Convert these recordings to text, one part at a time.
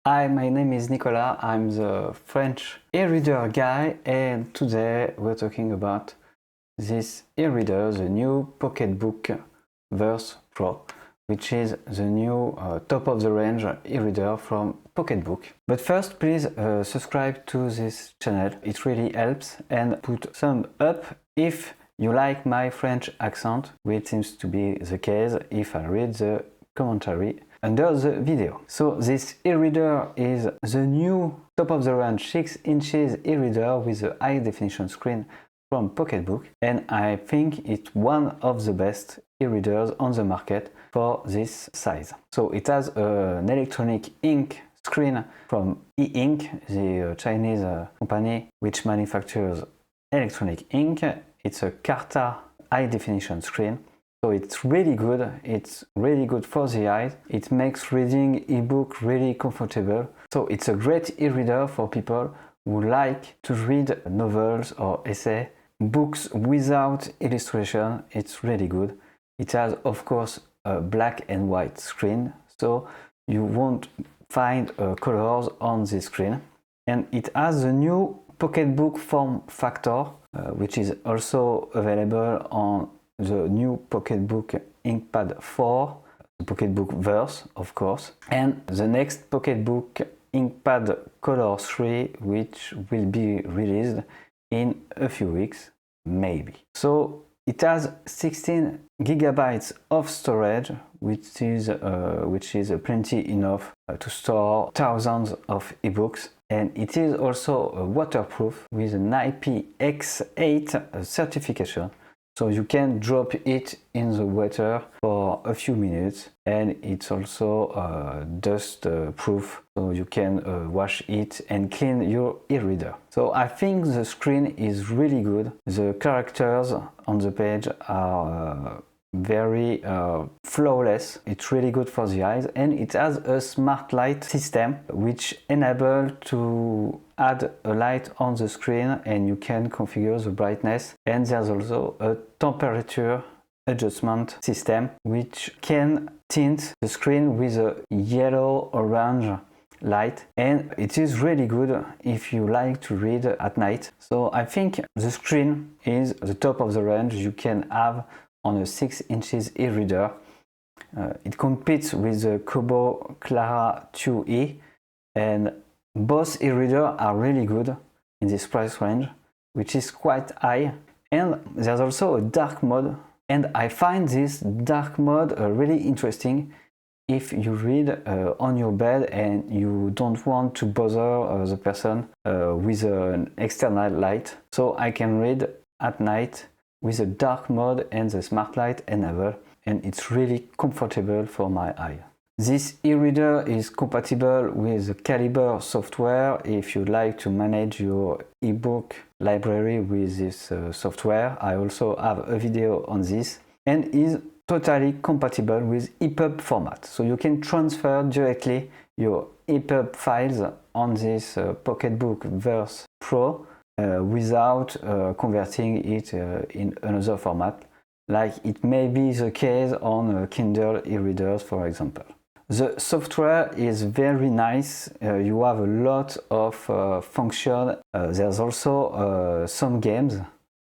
Hi, my name is Nicolas. I'm the French e-reader guy, and today we're talking about this e-reader, the new Pocketbook Verse Pro, which is the new top-of-the-range e-reader from Pocketbook. But first, please subscribe to this channel. It really helps, and put thumb up if you like my French accent, which seems to be the case if I read the commentary under the video. So this e-reader is the new top-of-the-range 6 inches e-reader with a high-definition screen from Pocketbook, and I think it's one of the best e-readers on the market for this size. So it has an electronic ink screen from e-ink, the Chinese company which manufactures electronic ink. It's a Carta high-definition screen. So it's really good for the eyes. It makes reading ebook really comfortable. So it's a great e-reader for people who like to read novels or essay, books without illustration. It's really good. It has, of course, a black and white screen, so you won't find colors on the screen. And it has the new Pocketbook form factor, which is also available on the new Pocketbook Inkpad 4, the Pocketbook Verse, of course, and the next Pocketbook Inkpad Color 3, which will be released in a few weeks, maybe. So it has 16 gigabytes of storage, which is plenty enough to store thousands of ebooks. And it is also waterproof with an IPX8 certification. So you can drop it in the water for a few minutes, and it's also dust proof, so you can wash it and clean your e-reader. So I think the screen is really good. The characters on the page are very flawless. It's really good for the eyes, and it has a smart light system which enables to add a light on the screen, and you can configure the brightness. And there's also a temperature adjustment system which can tint the screen with a yellow-orange light, and it is really good if you like to read at night. So I think the screen is the top of the range you can have on a 6 inches e-reader. It competes with the Kobo Clara 2e, and both e-readers are really good in this price range, which is quite high. And there's also a dark mode, and I find this dark mode really interesting if you read on your bed and you don't want to bother the person with an external light. So I can read at night with the dark mode and the smart light enabled, and it's really comfortable for my eye. This e-reader is compatible with the Calibre software if you like to manage your ebook library with this software. I also have a video on this, and is totally compatible with EPUB format. So you can transfer directly your EPUB files on this Pocketbook Verse Pro without converting it in another format, like it may be the case on Kindle e-readers, for example. The software is very nice. You have a lot of functions. There's also some games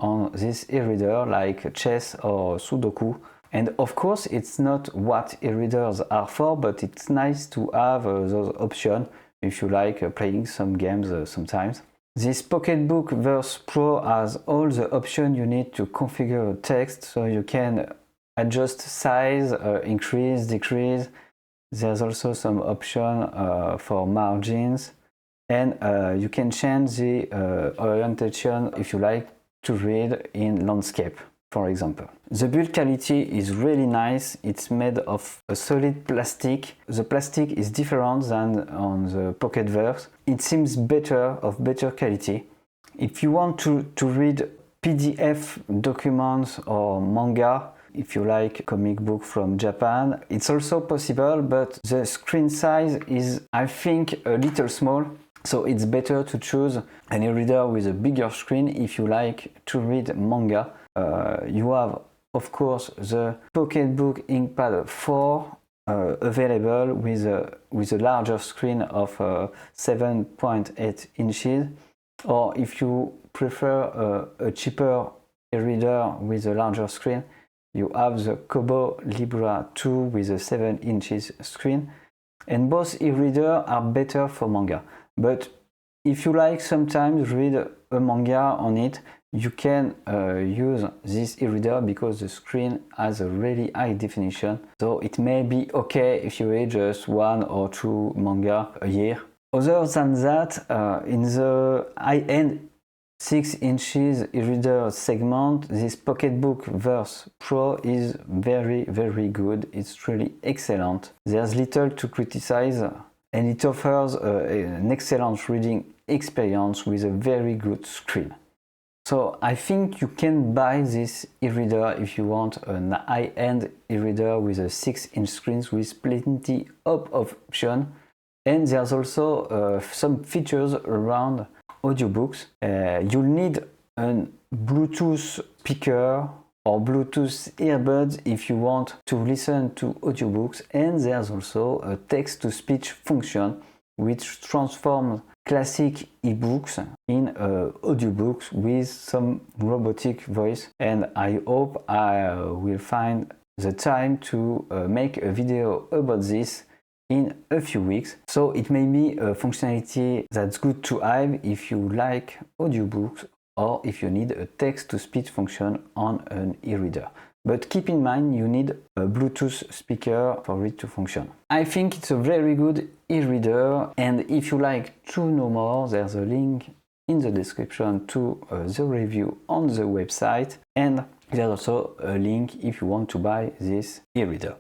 on this e-reader, like chess or Sudoku. And of course, it's not what e-readers are for, but it's nice to have those options if you like playing some games sometimes. This Pocketbook Verse Pro has all the options you need to configure text, so you can adjust size, increase, decrease. There's also some option for margins, and you can change the orientation if you like to read in landscape, for example. The build quality is really nice. It's made of a solid plastic. The plastic is different than on the Pocket Verse. It seems of better quality. If you want to read PDF documents or manga, if you like comic book from Japan, it's also possible, but the screen size is, I think, a little small. So it's better to choose an e-reader with a bigger screen if you like to read manga. You have, of course, the Pocketbook Inkpad 4 available with a larger screen of 7.8 inches, or if you prefer a cheaper e-reader with a larger screen, you have the Kobo Libra 2 with a 7 inches screen, and both e-readers are better for manga. But if you like sometimes read a manga on it, you can use this e-reader because the screen has a really high definition, so it may be okay if you read just 1 or 2 manga a year. Other than that, in the high-end 6 inches e-reader segment, this Pocketbook Verse Pro is very good. It's really excellent. There's little to criticize, and it offers an excellent reading experience with a very good screen. So I think you can buy this e-reader if you want a high-end e-reader with a 6-inch screen with plenty of options. And there's also some features around audiobooks. You'll need a Bluetooth speaker or Bluetooth earbuds if you want to listen to audiobooks, and there's also a text-to-speech function which transforms classic ebooks in audiobooks with some robotic voice, and I hope I will find the time to make a video about this in a few weeks. So it may be a functionality that's good to have if you like audiobooks or if you need a text-to-speech function on an e-reader. But keep in mind you need a Bluetooth speaker for it to function. I think it's a very good e-reader, and if you like to know more, there's a link in the description to the review on the website, and there's also a link if you want to buy this e-reader.